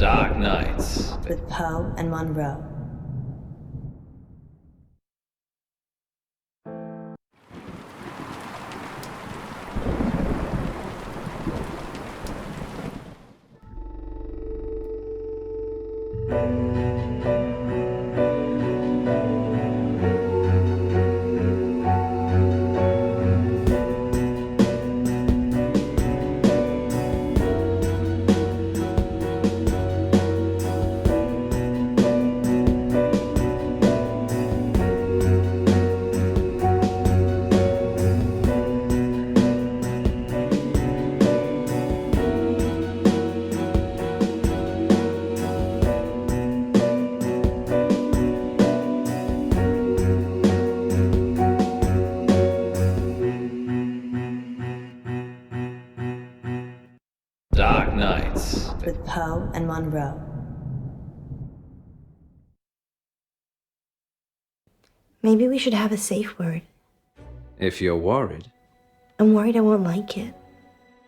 Dark Nights with Poe and Munro. Dark Nights with Poe and Munro. Maybe we should have a safe word. If you're worried, I'm worried I won't like it.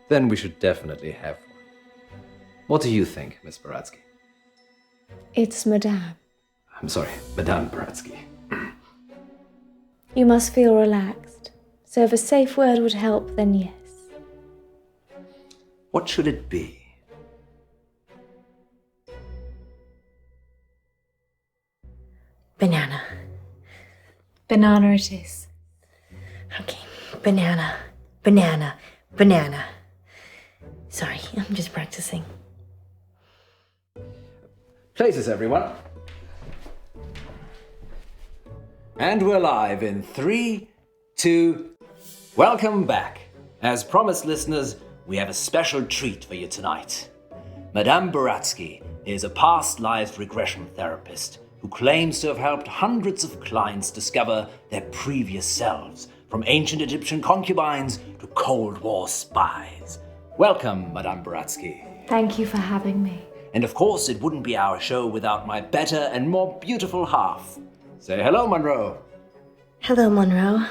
then we should definitely have one. What do you think, Miss Baratsky? It's Madame. I'm sorry, Madame Baratsky. You must feel relaxed. So if a safe word would help, then yes. What should it be? Banana. Banana it is. Okay, banana, banana, banana. Sorry, I'm just practicing. Places, everyone. And we're live in 3, 2... Welcome back. As promised, listeners, we have a special treat for you tonight. Madame Baratsky is a past life regression therapist who claims to have helped hundreds of clients discover their previous selves, from ancient Egyptian concubines to Cold War spies. Welcome, Madame Baratsky. Thank you for having me. And of course, it wouldn't be our show without my better and more beautiful half. Say hello, Munro. Hello, Munro.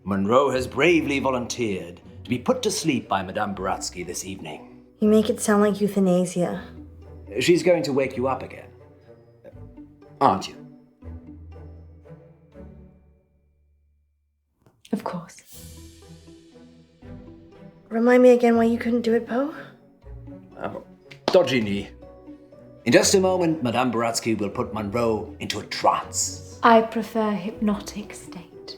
Munro has bravely volunteered to be put to sleep by Madame Baratsky this evening. You make it sound like euthanasia. She's going to wake you up again. Aren't you? Of course. Remind me again why you couldn't do it, Poe? Dodgy knee. In just a moment, Madame Baratsky will put Munro into a trance. I prefer hypnotic state.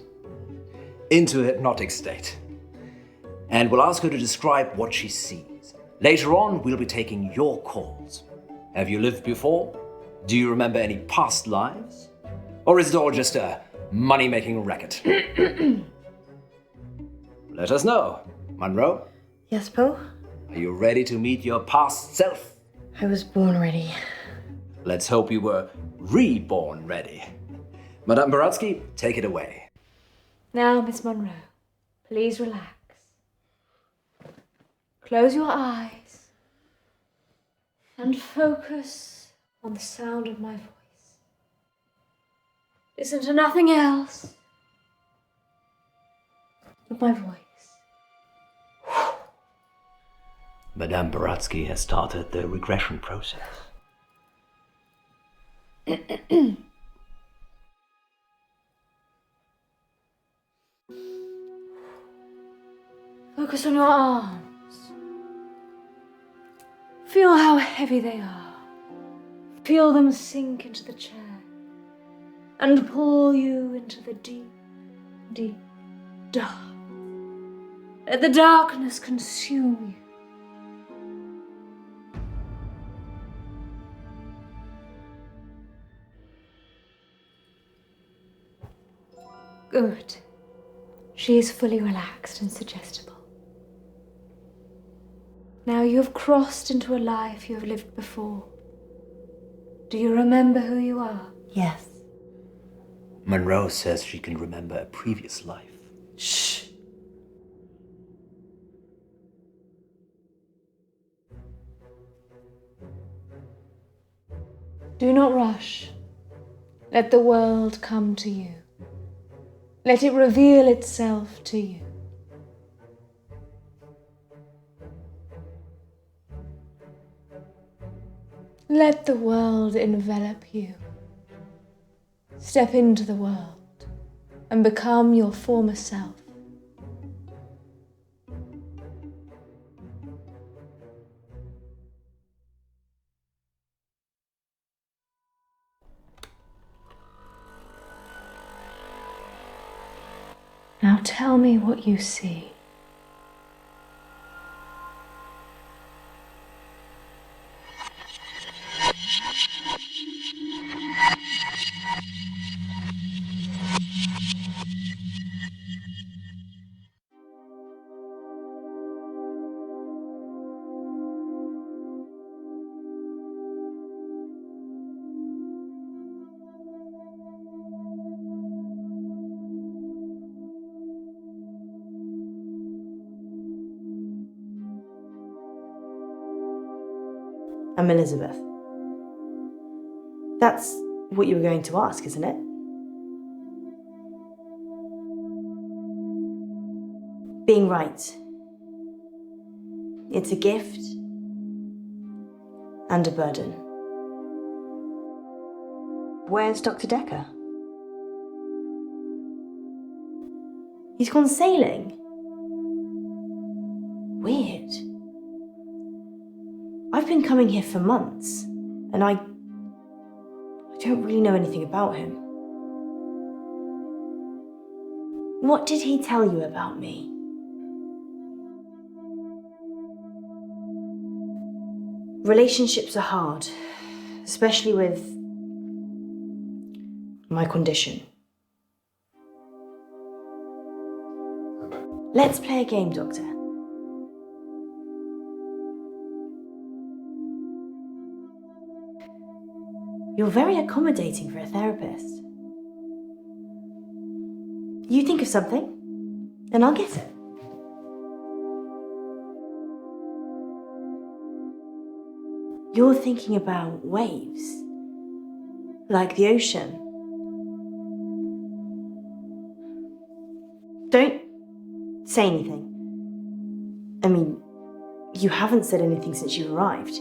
Into a hypnotic state. And we'll ask her to describe what she sees. Later on, we'll be taking your calls. Have you lived before? Do you remember any past lives? Or is it all just a money-making racket? Let us know. Munro, Yes, Poe? are you ready to meet your past self? I was born ready. Let's hope you were reborn ready. Madame Baratsky, take it away. Now, Miss Munro, please relax. Close your eyes and focus on the sound of my voice. Listen to nothing else but my voice. Madame Baratsky has started the regression process. Focus on your arms. Feel how heavy they are. Feel them sink into the chair and pull you into the deep, deep dark. Let the darkness consume you. Good. She is fully relaxed and suggestible. Now you have crossed into a life you have lived before. Do you remember who you are? Yes. Munro says she can remember a previous life. Shh. Do not rush. Let the world come to you. Let it reveal itself to you. Let the world envelop you. Step into the world and become your former self. Now tell me what you see. I'm Elizabeth. That's what you were going to ask, isn't it? Being right. It's a gift and a burden. Where's Dr. Decker? He's gone sailing. Weird. I've been coming here for months, and I don't really know anything about him. What did he tell you about me? Relationships are hard, especially with my condition. Let's play a game, Doctor. You're very accommodating for a therapist. You think of something, and I'll get it. You're thinking about waves, like the ocean. Don't say anything. I mean, you haven't said anything since you arrived.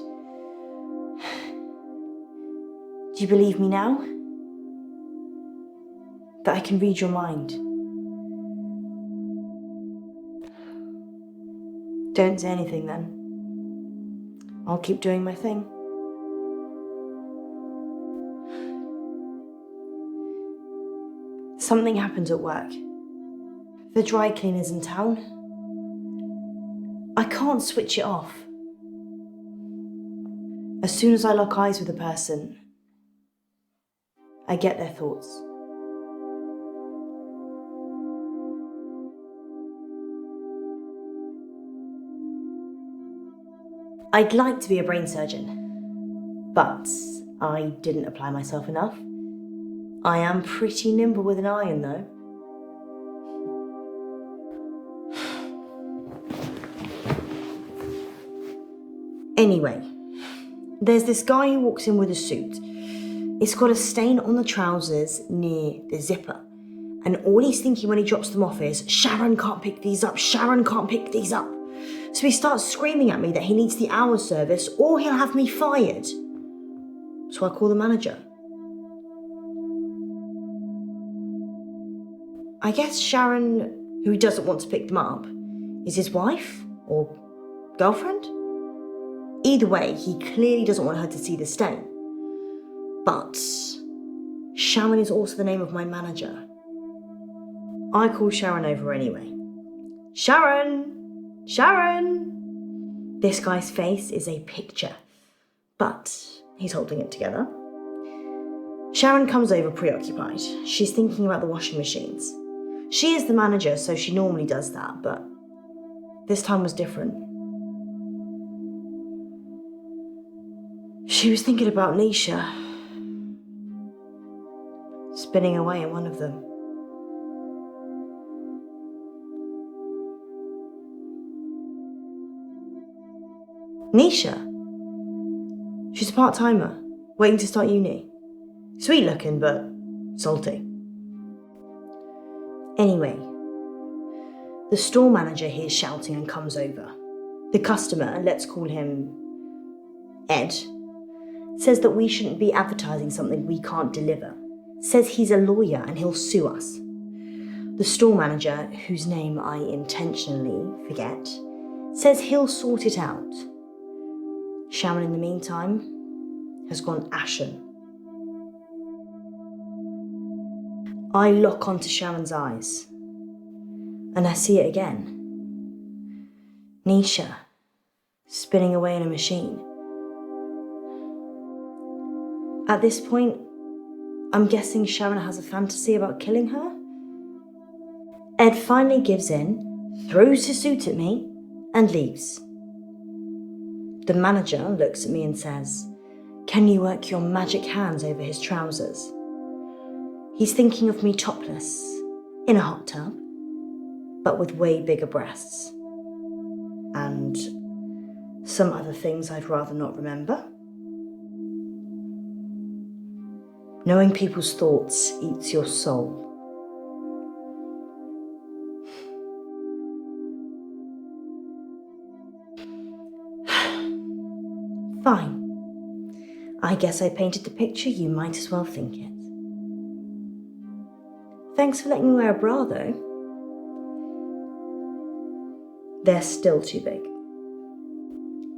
Do you believe me now? That I can read your mind? Don't say anything then. I'll keep doing my thing. Something happened at work. The dry cleaner's in town. I can't switch it off. As soon as I lock eyes with a person, I get their thoughts. I'd like to be a brain surgeon, but I didn't apply myself enough. I am pretty nimble with an iron, though. Anyway, there's this guy who walks in with a suit. It's got a stain on the trousers near the zipper. And all he's thinking when he drops them off is, Sharon can't pick these up, Sharon can't pick these up. So he starts screaming at me that he needs the hour service or he'll have me fired. So I call the manager. I guess Sharon, who he doesn't want to pick them up, is his wife or girlfriend? Either way, he clearly doesn't want her to see the stain. But Sharon is also the name of my manager. I call Sharon over anyway. Sharon! Sharon! This guy's face is a picture, but he's holding it together. Sharon comes over preoccupied. She's thinking about the washing machines. She is the manager, so she normally does that, but this time was different. She was thinking about Nisha, spinning away in one of them. Nisha? She's a part-timer, waiting to start uni. Sweet looking, but salty. Anyway, the store manager hears shouting and comes over. The customer, let's call him Ed, Says that we shouldn't be advertising something we can't deliver. Says he's a lawyer and he'll sue us. The store manager, whose name I intentionally forget, says he'll sort it out. Sharon, in the meantime, has gone ashen. I lock onto Sharon's eyes, and I see it again. Nisha, spinning away in a machine. At this point, I'm guessing Sharon has a fantasy about killing her. Ed finally gives in, throws his suit at me, and leaves. The manager looks at me and says, "Can you work your magic hands over his trousers?" He's thinking of me topless, in a hot tub, but with way bigger breasts. And some other things I'd rather not remember. Knowing people's thoughts eats your soul. Fine. I guess I painted the picture, you might as well think it. Thanks for letting me wear a bra, though. They're still too big.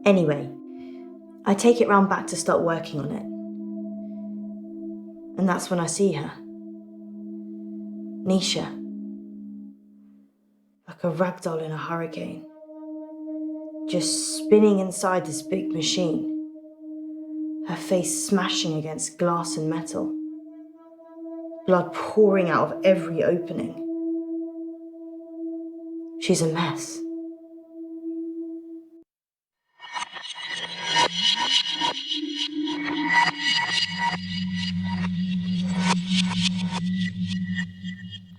Anyway, I take it round back to start working on it. And that's when I see her. Nisha. Like a ragdoll in a hurricane. Just spinning inside this big machine. Her face smashing against glass and metal. Blood pouring out of every opening. She's a mess.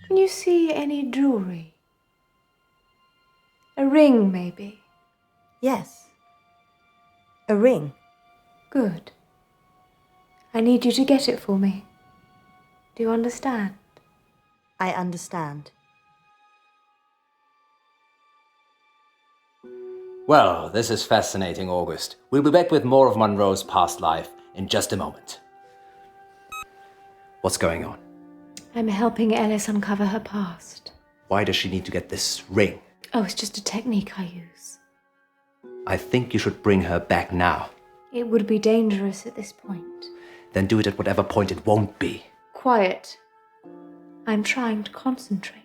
Can you see any jewelry? A ring, maybe? Yes. A ring. Good. I need you to get it for me. Do you understand? I understand. Well, this is fascinating, August. We'll be back with more of Munro's past life in just a moment. What's going on? I'm helping Ellis uncover her past. Why does she need to get this ring? Oh, it's just a technique I use. I think you should bring her back now. It would be dangerous at this point. Then do it at whatever point it won't be. Quiet. I'm trying to concentrate.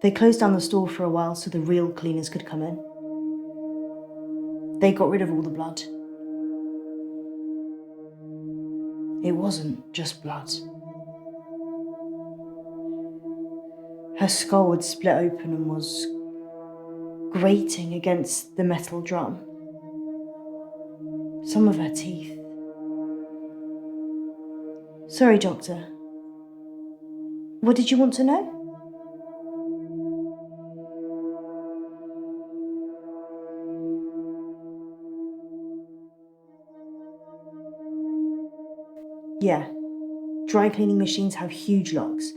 They closed down the store for a while so the real cleaners could come in. They got rid of all the blood. It wasn't just blood. Her skull had split open and was grating against the metal drum. Some of her teeth. Sorry, Doctor. What did you want to know? Yeah, dry cleaning machines have huge locks.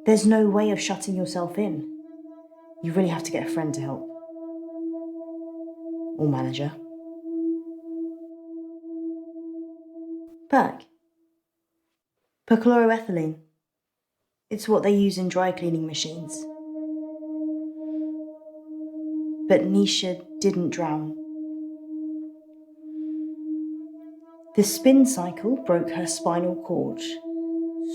There's no way of shutting yourself in. You really have to get a friend to help. Or manager. Perk. Perchloroethylene. It's what they use in dry cleaning machines. But Nisha didn't drown. The spin cycle broke her spinal cord,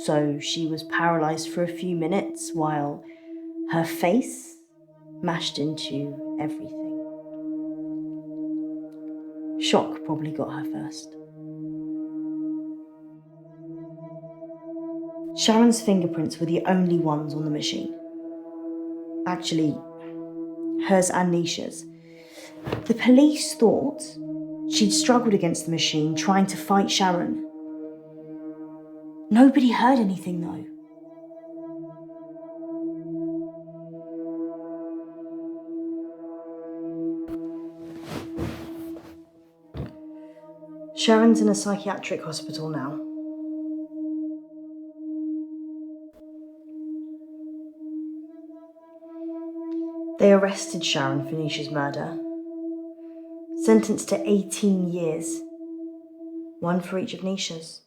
so she was paralysed for a few minutes while her face mashed into everything. Shock probably got her first. Sharon's fingerprints were the only ones on the machine. Actually, hers and Nisha's. The police thought she'd struggled against the machine trying to fight Sharon. Nobody heard anything though. Sharon's in a psychiatric hospital now. They arrested Sharon for Nisha's murder. Sentenced to 18 years. One for each of Nisha's.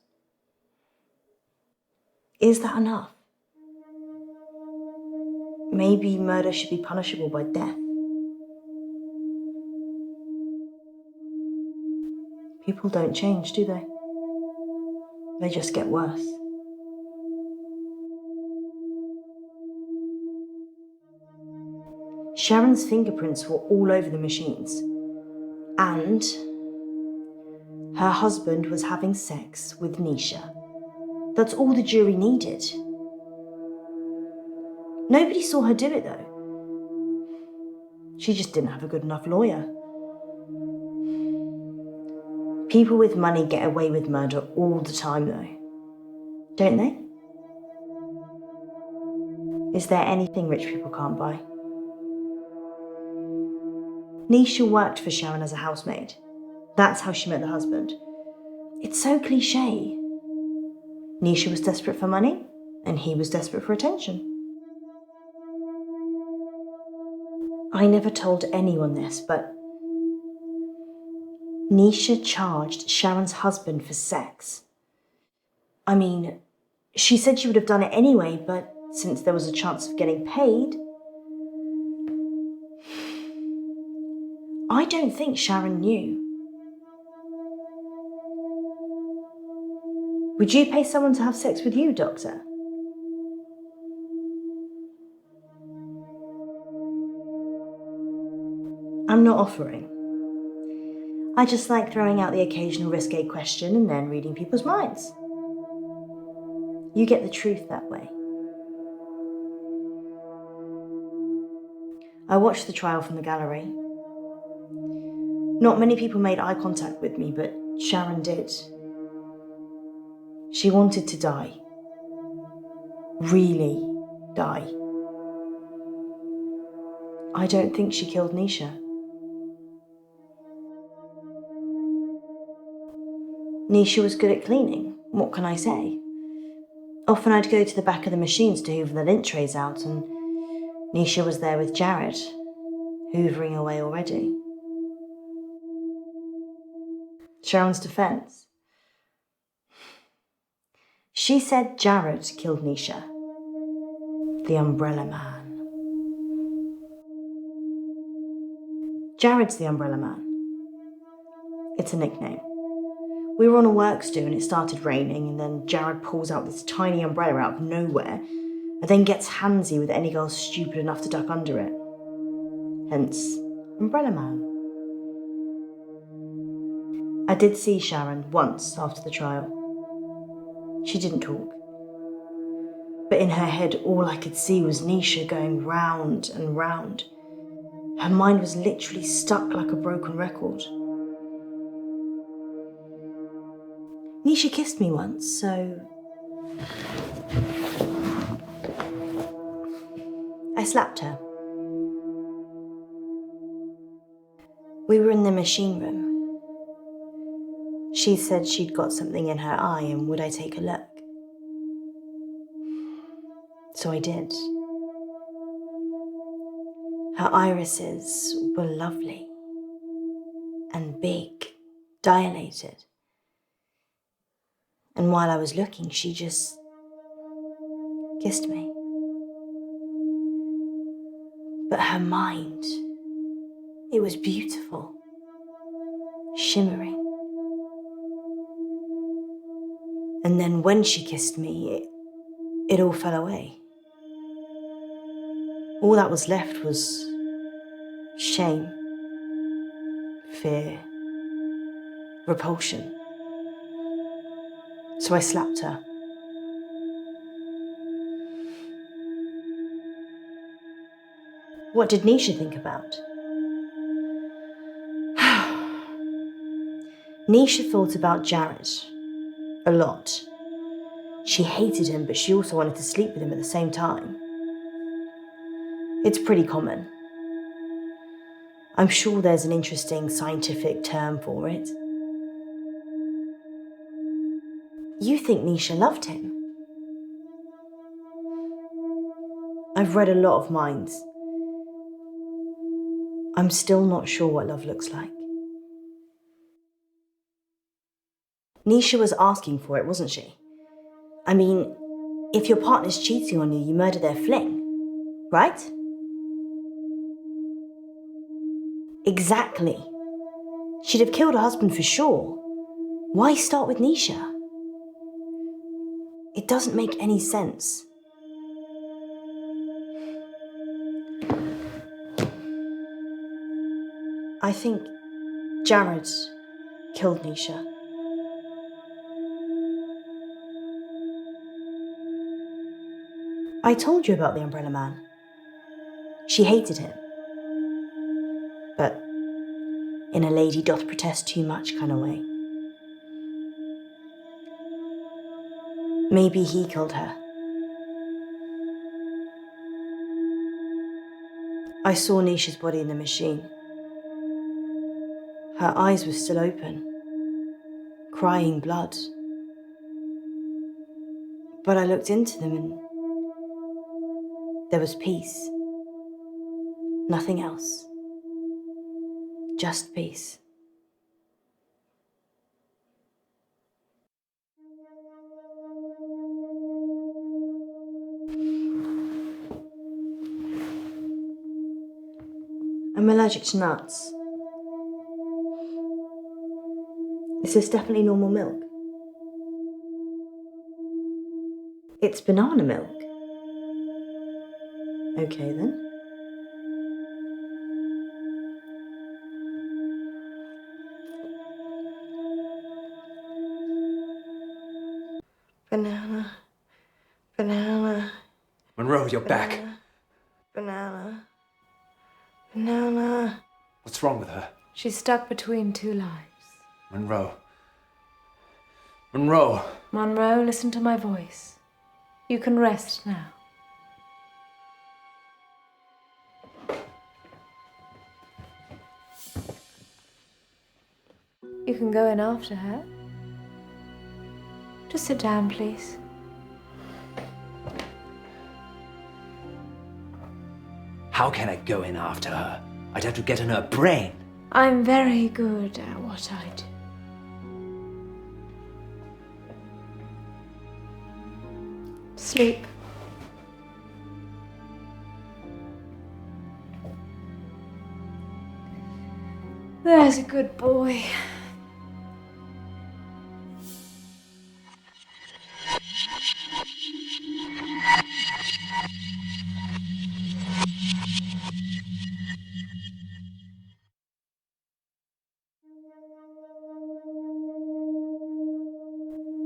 Is that enough? Maybe murder should be punishable by death. People don't change, do they? They just get worse. Sharon's fingerprints were all over the machines. And her husband was having sex with Nisha. That's all the jury needed. Nobody saw her do it though. She just didn't have a good enough lawyer. People with money get away with murder all the time though. Don't they? Is there anything rich people can't buy? Nisha worked for Sharon as a housemaid. That's how she met the husband. It's so cliche. Nisha was desperate for money, and he was desperate for attention. I never told anyone this, but Nisha charged Sharon's husband for sex. I mean, she said she would have done it anyway, but since there was a chance of getting paid, I don't think Sharon knew. Would you pay someone to have sex with you, Doctor? I'm not offering. I just like throwing out the occasional risque question and then reading people's minds. You get the truth that way. I watched the trial from the gallery. Not many people made eye contact with me, but Sharon did. She wanted to die. Really die. I don't think she killed Nisha. Nisha was good at cleaning, what can I say? Often I'd go to the back of the machines to hoover the lint trays out, and Nisha was there with Jared, hoovering away already. Sharon's defense. She said Jared killed Nisha. The Umbrella Man. Jared's the Umbrella Man. It's a nickname. We were on a works do and it started raining, and then Jared pulls out this tiny umbrella out of nowhere and then gets handsy with any girl stupid enough to duck under it. Hence, Umbrella Man. I did see Sharon once after the trial. She didn't talk. But in her head, all I could see was Nisha going round and round. Her mind was literally stuck like a broken record. Nisha kissed me once, so I slapped her. We were in the machine room. She said she'd got something in her eye and would I take a look? So I did. Her irises were lovely and big, dilated. And while I was looking, she just kissed me. But her mind, it was beautiful, shimmering. And then when she kissed me, it all fell away. All that was left was shame, fear, repulsion. So I slapped her. What did Nisha think about? Nisha thought about Jared a lot. She hated him, but she also wanted to sleep with him at the same time. It's pretty common. I'm sure there's an interesting scientific term for it. You think Nisha loved him? I've read a lot of minds. I'm still not sure what love looks like. Nisha was asking for it, wasn't she? I mean, if your partner's cheating on you, you murder their fling, right? Exactly. She'd have killed her husband for sure. Why start with Nisha? It doesn't make any sense. I think Jared killed Nisha. I told you about the umbrella man. She hated him. But in a lady doth protest too much kind of way. Maybe he killed her. I saw Nisha's body in the machine. Her eyes were still open, crying blood. But I looked into them and there was peace. Nothing else. Just peace. I'm allergic to nuts. Is this definitely normal milk? It's banana milk. Okay then. Banana. Banana. Munro, you're back. Banana. Banana. What's wrong with her? She's stuck between two lives. Munro. Munro. Munro, listen to my voice. You can rest now. You can go in after her. Just sit down, please. How can I go in after her? I'd have to get in her brain. I'm very good at what I do. Sleep. There's a good boy.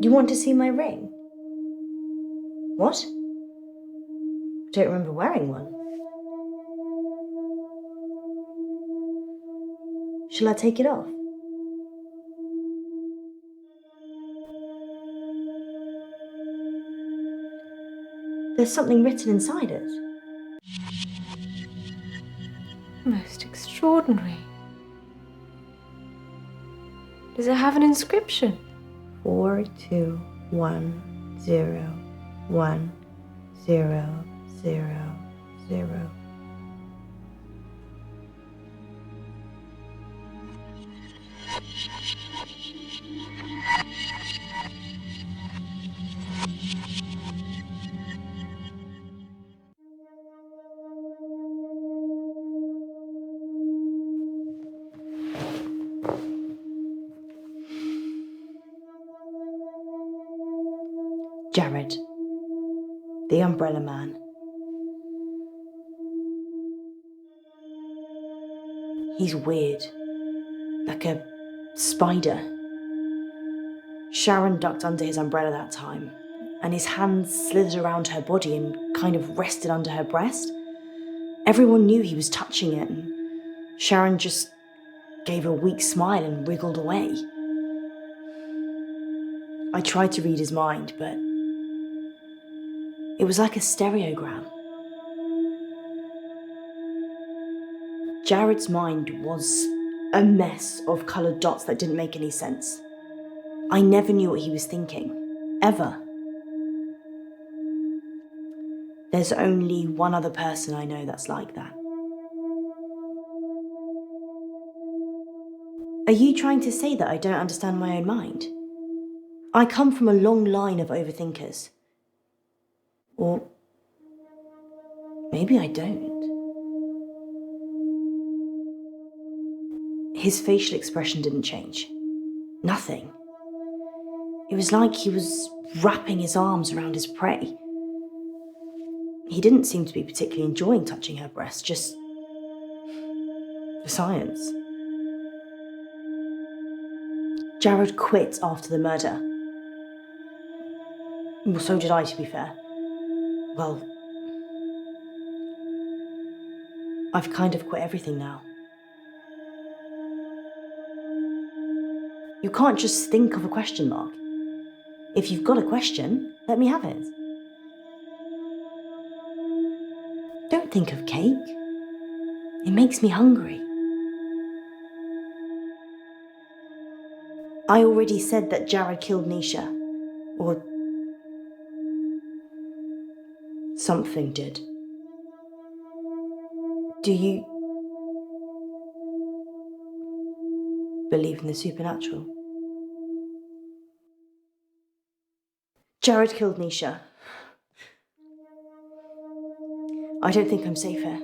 You want to see my ring? What? I don't remember wearing one. Shall I take it off? There's something written inside it. Most extraordinary. Does it have an inscription? 421010000. Jared, the umbrella man. He's weird, like a spider. Sharon ducked under his umbrella that time, and his hands slithered around her body and kind of rested under her breast. Everyone knew he was touching it, and Sharon just gave a weak smile and wriggled away. I tried to read his mind, but it was like a stereogram. Jared's mind was a mess of coloured dots that didn't make any sense. I never knew what he was thinking, ever. There's only one other person I know that's like that. Are you trying to say that I don't understand my own mind? I come from a long line of overthinkers. Or maybe I don't. His facial expression didn't change. Nothing. It was like he was wrapping his arms around his prey. He didn't seem to be particularly enjoying touching her breast, just for science. Jared quit after the murder. Well, so did I, to be fair. Well, I've kind of quit everything now. You can't just think of a question mark. If you've got a question, let me have it. Don't think of cake. It makes me hungry. I already said that Jared killed Nisha. Or something did. Do you believe in the supernatural? Jared killed Nisha. I don't think I'm safe here.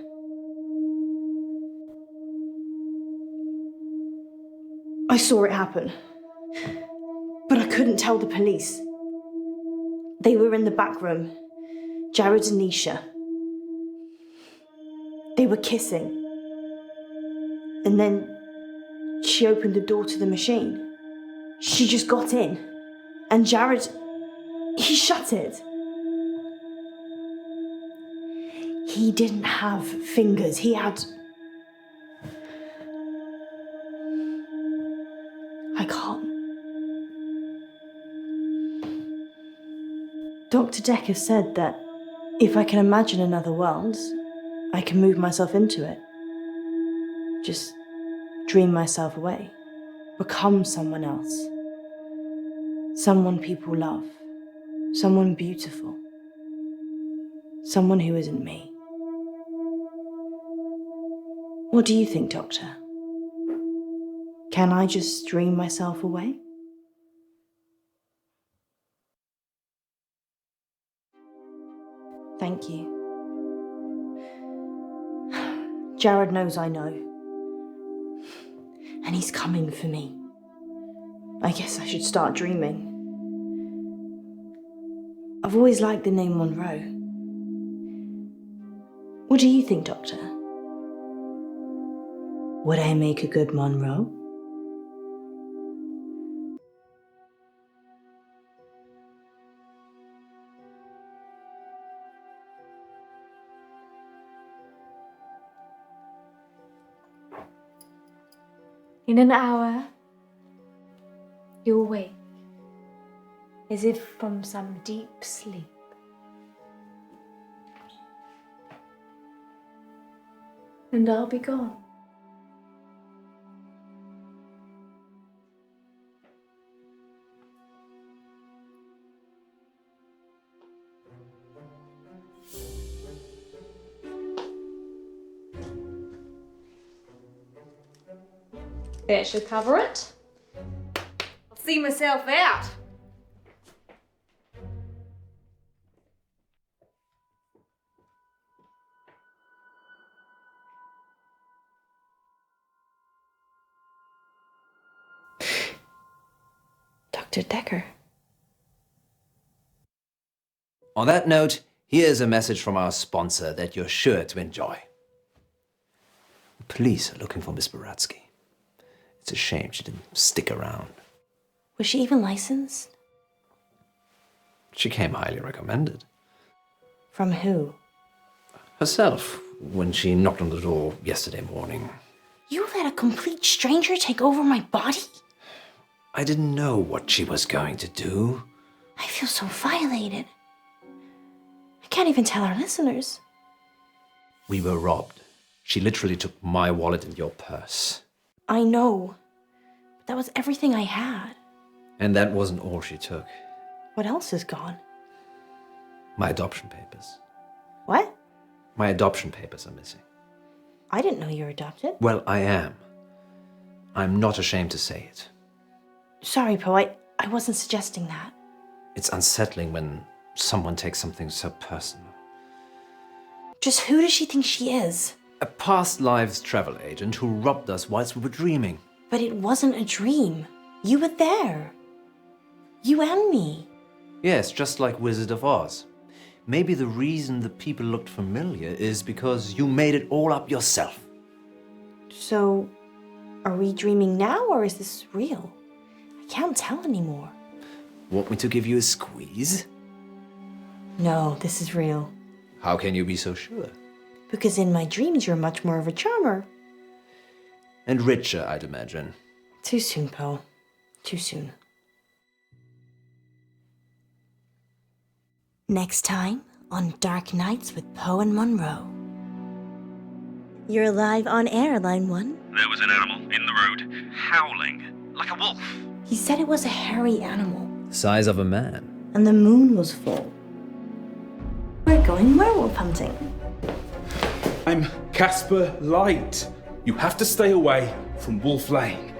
I saw it happen, but I couldn't tell the police. They were in the back room, Jared and Nisha. They were kissing. And then she opened the door to the machine. She just got in, and Jared, he shut it. He didn't have fingers, he had... I can't. Dr. Decker said that if I can imagine another world, I can move myself into it. Just dream myself away. Become someone else. Someone people love. Someone beautiful. Someone who isn't me. What do you think, Doctor? Can I just dream myself away? Thank you. Jared knows I know. And he's coming for me. I guess I should start dreaming. I've always liked the name Munro. What do you think, Doctor? Would I make a good Munro? In an hour, you'll wake, as if from some deep sleep. And I'll be gone. That should cover it. I'll see myself out. Dr. Decker. On that note, here's a message from our sponsor that you're sure to enjoy. The police are looking for Miss Buratsky. It's a shame she didn't stick around. Was she even licensed? She came highly recommended. From who? Herself, when she knocked on the door yesterday morning. You let a complete stranger take over my body? I didn't know what she was going to do. I feel so violated. I can't even tell our listeners. We were robbed. She literally took my wallet and your purse. I know. But that was everything I had. And that wasn't all she took. What else is gone? My adoption papers. What? My adoption papers are missing. I didn't know you were adopted. Well, I am. I'm not ashamed to say it. Sorry, Poe, I wasn't suggesting that. It's unsettling when someone takes something so personal. Just who does she think she is? A past lives travel agent who robbed us whilst we were dreaming. But it wasn't a dream. You were there. You and me. Yes, just like Wizard of Oz. Maybe the reason the people looked familiar is because you made it all up yourself. So, are we dreaming now or is this real? I can't tell anymore. Want me to give you a squeeze? No, this is real. How can you be so sure? Because in my dreams you're much more of a charmer. And richer, I'd imagine. Too soon, Poe. Too soon. Next time on Dark Nights with Poe and Munro. You're live on air, Line 1. There was an animal in the road, howling, like a wolf. He said it was a hairy animal, The size of a man. and the moon was full. We're going werewolf hunting. I'm Casper Light. You have to stay away from Wolf Lane.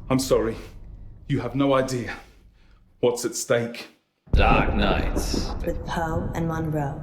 I'm sorry. You have no idea what's at stake. Dark Nights. With Poe and Munro.